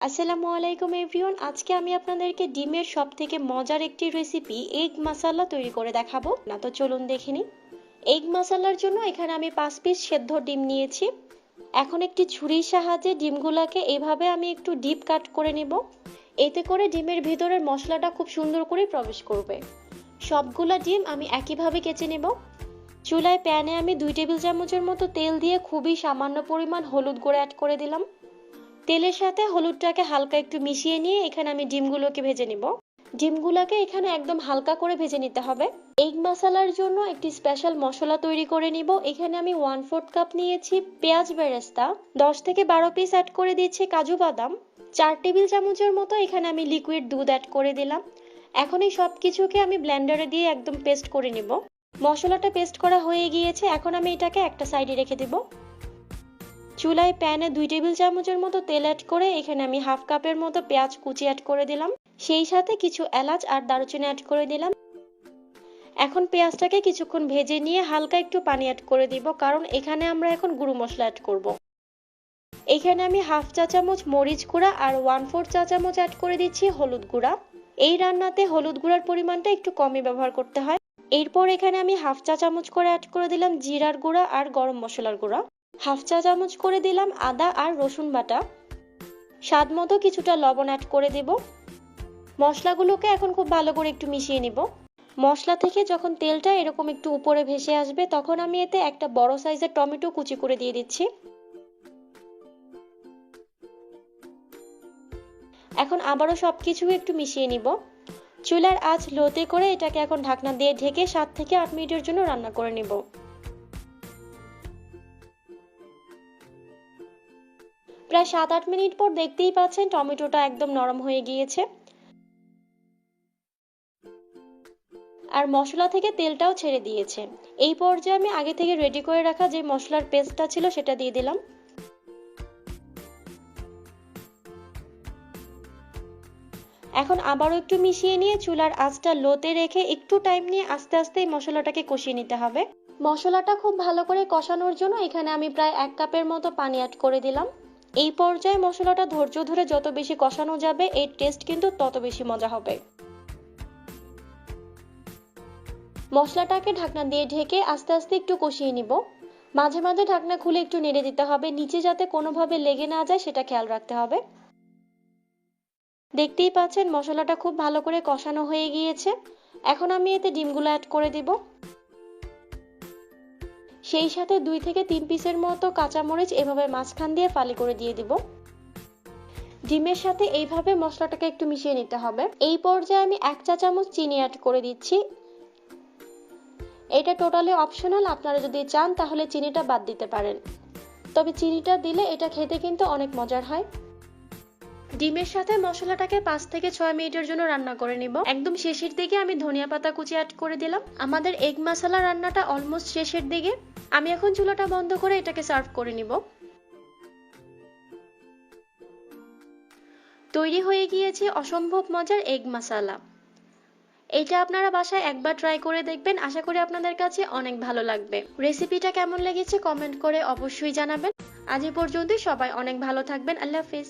আসসালামু আলাইকুম এভরিওয়ান। আজকে আমি আপনাদেরকে ডিমের সবথেকে মজার একটি রেসিপি এগ মাসালা তৈরি করে দেখাবো। না তো চলুন দেখে নিই। এগ মাসালার জন্য এখানে আমি 5 পিস সেদ্ধ ডিম নিয়েছি। এখন একটি ছুরির সাহায্যে ডিমগুলোকে এভাবে আমি একটু ডিপ কাট করে নেব। এতে করে ডিমের ভিতরের মশলাটা খুব সুন্দর করে প্রবেশ করবে। সবগুলা ডিম আমি একইভাবে কেচে নেব। চুলায় প্যানে আমি 2 টেবিল চামচের মতো তেল দিয়ে খুবই সামান্য পরিমাণ হলুদ গুঁড়ো অ্যাড করে দিলাম। তেলের সাথে হলুদটাকে হালকা একটু মিশিয়ে নিয়ে এখানে আমি ডিমগুলোকে ভেজে নিব। ডিমগুলোকে এখানে একদম হালকা করে ভেজে নিতে হবে। এগ মশলার জন্য একটি স্পেশাল মশলা তৈরি করে নিব। এখানে আমি 1/4 কাপ নিয়েছি পেঁয়াজ বেরেস্তা, 10 থেকে 12 পিস অ্যাড করে দিয়েছি কাজু বাদাম, 4 টেবিল চামচের মতো এখানে আমি লিকুইড দুধ অ্যাড করে দিলাম। এখন এই সব কিছুকে আমি ব্লেন্ডারে দিয়ে একদম পেস্ট করে নিব। মশলাটা পেস্ট করা হয়ে গিয়েছে, এখন আমি এটাকে একটা সাইডে রেখে দেব। চুলায় প্যানে 2 টেবিল চামচের মতো তেল অ্যাড করে এখানে আমি 1/2 কাপের মতো পেঁয়াজ কুচি অ্যাড করে দিলাম। সেই সাথে কিছু এলাচ আর দারুচিনি অ্যাড করে দিলাম। এখন পেঁয়াজটাকে কিছুক্ষণ ভেজে নিয়ে হালকা একটু পানি অ্যাড করে দিব, কারণ এখানে আমরা এখন গুঁড়ো মশলা অ্যাড করব। এখানে আমি 1/2 চা চামচ মরিচ গুঁড়া আর 1/4 চা চামচ অ্যাড করে দিচ্ছি হলুদ গুঁড়া। এই রান্নাতে হলুদ গুঁড়ার পরিমাণটা একটু কমই ব্যবহার করতে হয়। এরপর এখানে আমি 1/2 চা চামচ করে অ্যাড করে দিলাম জিরার গুঁড়া আর গরম মশলার গুঁড়া। 1/2 চা চামচ করে দিলাম আদা আর রসুন বাটা। স্বাদ মতো কিছুটা লবণ অ্যাড করে দেব। মশলাগুলোকে এখন খুব ভালো করে একটু মিশিয়ে নিব। মশলা থেকে যখন তেলটা এরকম একটু উপরে ভেসে আসবে, তখন আমি এতে একটা বড় সাইজের টমেটো কুচি করে দিয়ে দিচ্ছি। এখন আবারও সবকিছু একটু মিশিয়ে নিব। চুলার আঁচ লোতে করে এটাকে এখন ঢাকনা দিয়ে ঢেকে 7 থেকে 8 মিনিটের জন্য রান্না করে নিব। প্রায় 7-8 মিনিট পর দেখতেই পাচ্ছেন টমেটোটা একদম নরম হয়ে গিয়েছে আর মশলা থেকে তেলটাও ছেড়ে দিয়েছে। এই পর্যায়ে আমি আগে থেকে রেডি করে রাখা যে মশলার পেস্টটা ছিল সেটা দিয়ে দিলাম। এখন আবারও একটু মিশিয়ে নিয়ে চুলার আঁচটা লোতে রেখে একটু টাইম নিয়ে আস্তে আস্তে এই মশলাটাকে কষিয়ে নিতে হবে। মশলাটা খুব ভালো করে কষানোর জন্য এখানে আমি প্রায় 1 কাপের মতো পানি অ্যাড করে দিলাম। এই পর্যায়ে মশলাটা ধৈর্য ধরে যত বেশি কষানো যাবে এর টেস্ট কিন্তু তত বেশি মজা হবে। মশলাটাকে ঢাকনা দিয়ে ঢেকে আস্তে আস্তে একটু কষিয়ে নিব। মাঝে মাঝে ঢাকনা খুলে একটু নেড়ে দিতে হবে, নিচে যাতে কোনোভাবে লেগে না যায় সেটা খেয়াল রাখতে হবে। দেখতেই পাচ্ছেন মশলাটা খুব ভালো করে কষানো হয়ে গিয়েছে। এখন আমি এতে ডিমগুলো অ্যাড করে দিব। সেই সাথে 2 থেকে 3 পিসের মতো কাঁচামরিচ এভাবে মাঝখান দিয়ে ফালি করে দিয়ে দিব। ডিমের সাথে এইভাবে মশলাটাকে একটু মিশিয়ে নিতে হবে। এই পর্যায়ে আমি 1 চা চামচ চিনি অ্যাড করে দিচ্ছি। এটা টোটালি অপশনাল, আপনারা যদি চান তাহলে চিনিটা বাদ দিতে পারেন, তবে চিনিটা দিলে এটা খেতে কিন্তু অনেক মজার হয়। ডিমের সাথে মশলাটাকে 5 থেকে 6 মিনিটের জন্য রান্না করে নিব। একদম শেষের দিকে আমি ধনিয়া পাতা কুচি অ্যাড করে দিলাম। আমাদের এগ মশলা রান্নাটা অলমোস্ট শেষের দিকে। আমি এখন চুলাটা বন্ধ করে এটাকে সার্ভ করে নিব। তৈরি হয়ে গিয়েছে অসম্ভব মজার এগ মশলা। এটা আপনারা বাসায় একবার ট্রাই করে দেখবেন, আশা করি আপনাদের কাছে অনেক ভালো লাগবে। রেসিপিটা কেমন লেগেছে কমেন্ট করে অবশ্যই জানাবেন। আজ এই পর্যন্তই, সবাই অনেক ভালো থাকবেন। আল্লাহ হাফেজ।